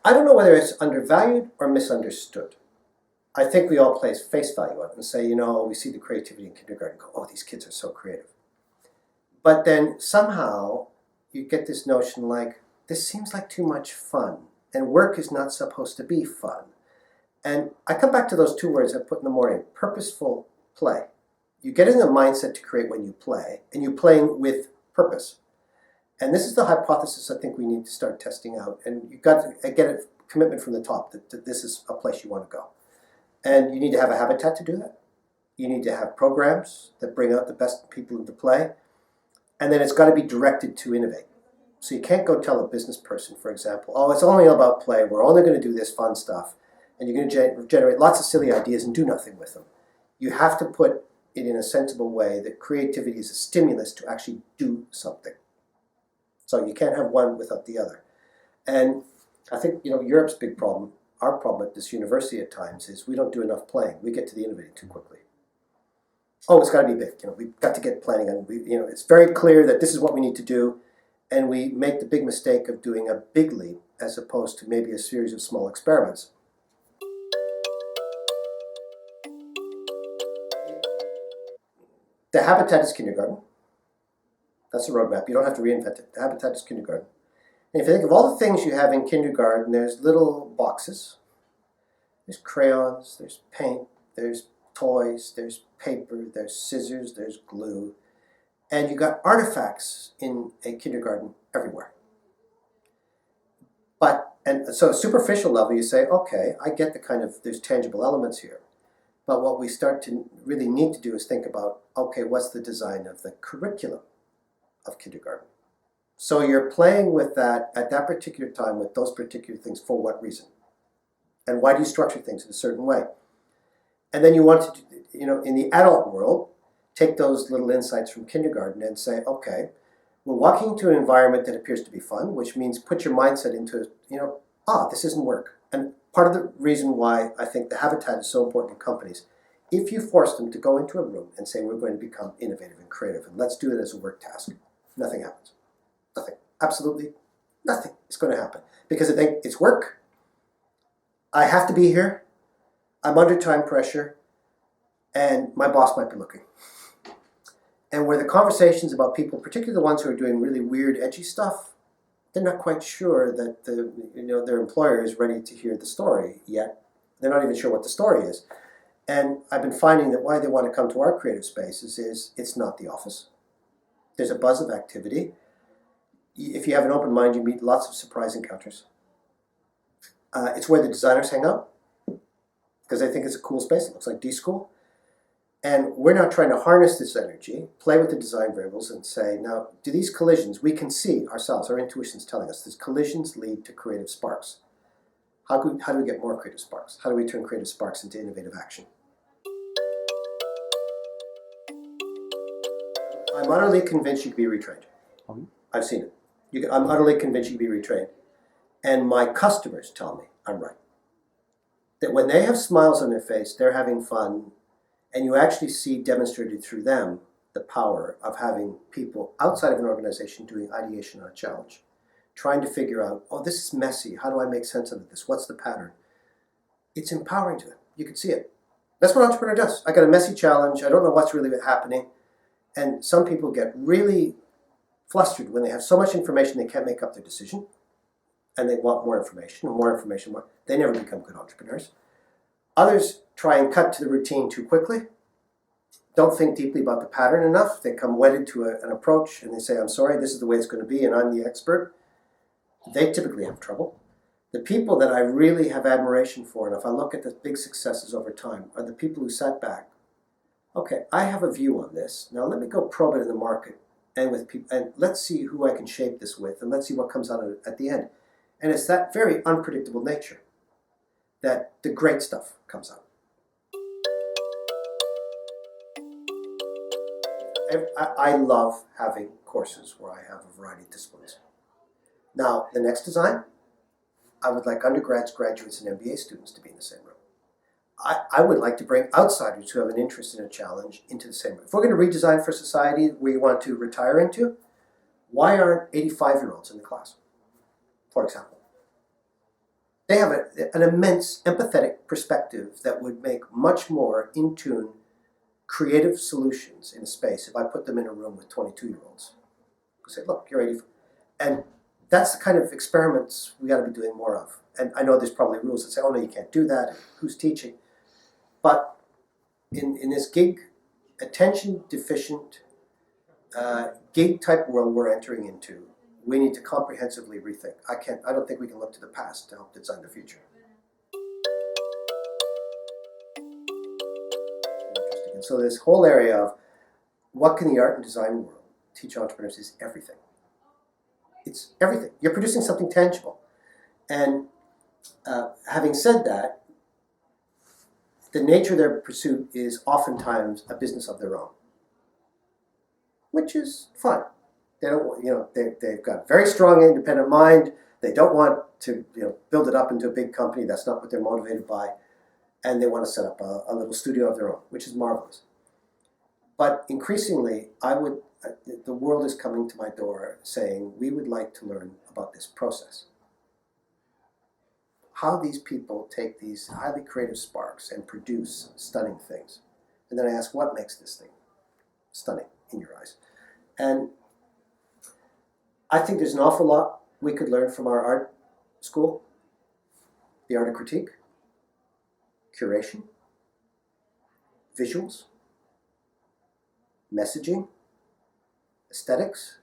I don't know whether it's undervalued or misunderstood. I think we all place face value on it and say, we see the creativity in kindergarten and go, oh, these kids are so creative. But then somehow you get this notion like, this seems like too much fun, and work is not supposed to be fun. And I come back to those two words I put in the morning, purposeful play. You get in the mindset to create when you play, and you're playing with purpose. And this is the hypothesis I think we need to start testing out. And you've got to get a commitment from the top that this is a place you want to go. And you need to have a habitat to do that. You need to have programs that bring out the best people into play. And then it's got to be directed to innovate. So you can't go tell a business person, for example, oh, it's only about play. We're only going to do this fun stuff. And you're going to generate lots of silly ideas and do nothing with them. You have to put it in a sensible way that creativity is a stimulus to actually do something. So you can't have one without the other. And I think, Europe's big problem, our problem at this university at times is we don't do enough playing. We get to the innovating too quickly. Oh, it's got to be big. We've got to get planning on. It's very clear that this is what we need to do, and we make the big mistake of doing a big leap as opposed to maybe a series of small experiments. The habitat is kindergarten. That's the roadmap. You don't have to reinvent it. The habitat is kindergarten. And if you think of all the things you have in kindergarten, there's little boxes. There's crayons, there's paint, there's toys, there's paper, there's scissors, there's glue. And you got artifacts in a kindergarten everywhere. And so superficial level, you say, okay, I get there's tangible elements here. But what we start to really need to do is think about, okay, what's the design of the curriculum of kindergarten? So you're playing with that at that particular time with those particular things for what reason? And why do you structure things in a certain way? And then you want to, in the adult world, take those little insights from kindergarten and say, okay, we're walking into an environment that appears to be fun, which means put your mindset into, this isn't work. And part of the reason why I think the habitat is so important in companies, if you force them to go into a room and say, we're going to become innovative and creative, and let's do it as a work task, nothing happens. Nothing. Absolutely nothing is going to happen. Because they think it's work. I have to be here. I'm under time pressure. And my boss might be looking. And where the conversations about people, particularly the ones who are doing really weird, edgy stuff, they're not quite sure that their employer is ready to hear the story yet. They're not even sure what the story is. And I've been finding that why they want to come to our creative spaces is it's not the office. There's a buzz of activity. If you have an open mind, you meet lots of surprise encounters. It's where the designers hang out because they think it's a cool space. It looks like D-School. And we're not trying to harness this energy, play with the design variables and say, now, do these collisions, we can see ourselves, our intuition's telling us, these collisions lead to creative sparks. How do we get more creative sparks? How do we turn creative sparks into innovative action? I'm utterly convinced you can be retrained. I've seen it. I'm utterly convinced you can be retrained. And my customers tell me I'm right. That when they have smiles on their face, they're having fun, and you actually see demonstrated through them the power of having people outside of an organization doing ideation on a challenge, trying to figure out, oh, this is messy. How do I make sense of this? What's the pattern? It's empowering to them. You can see it. That's what an entrepreneur does. I got a messy challenge. I don't know what's really happening. And some people get really flustered when they have so much information they can't make up their decision. And they want more information, and more information, more. They never become good entrepreneurs. Others try and cut to the routine too quickly, don't think deeply about the pattern enough. They come wedded to an approach and they say, I'm sorry, this is the way it's going to be and I'm the expert. They typically have trouble. The people that I really have admiration for, and if I look at the big successes over time, are the people who sat back. Okay, I have a view on this. Now let me go probe it in the market and with people, and let's see who I can shape this with, and let's see what comes out of it at the end. And it's that very unpredictable nature that the great stuff comes out. I love having courses where I have a variety of disciplines. Now, the next design, I would like undergrads, graduates, and MBA students to be in the same room. I would like to bring outsiders who have an interest in a challenge into the same room. If we're going to redesign for society where you want to retire into, why aren't 85-year-olds in the class, for example? They have an immense empathetic perspective that would make much more in tune creative solutions in a space if I put them in a room with 22-year-olds. I say, look, you're 80. And that's the kind of experiments we got to be doing more of. And I know there's probably rules that say, oh no, you can't do that. Who's teaching? But in this gig, attention deficient, gig type world we're entering into, we need to comprehensively rethink. I don't think we can look to the past to help design the future. Interesting. And so this whole area of what can the art and design world teach entrepreneurs is everything. It's everything. You're producing something tangible. And having said that, the nature of their pursuit is oftentimes a business of their own, which is fine. They don't, they've got very strong independent mind. They don't want to, build it up into a big company. That's not what they're motivated by, and they want to set up a little studio of their own, which is marvelous. But increasingly, the world is coming to my door saying, we would like to learn about this process. How these people take these highly creative sparks and produce stunning things. And then I ask, what makes this thing stunning in your eyes? And I think there's an awful lot we could learn from our art school. The art of critique, curation, visuals, messaging, aesthetics.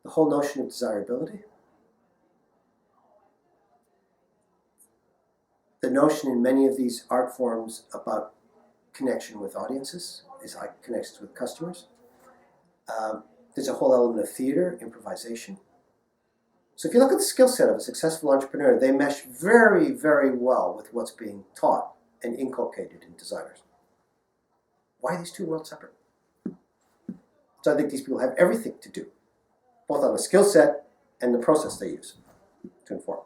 The whole notion of desirability. The notion in many of these art forms about connection with audiences, is like connections with customers. There's a whole element of theater, improvisation. So if you look at the skill set of a successful entrepreneur, they mesh very, very well with what's being taught and inculcated in designers. Why are these two worlds separate? So I think these people have everything to do, both on the skill set and the process they use to inform.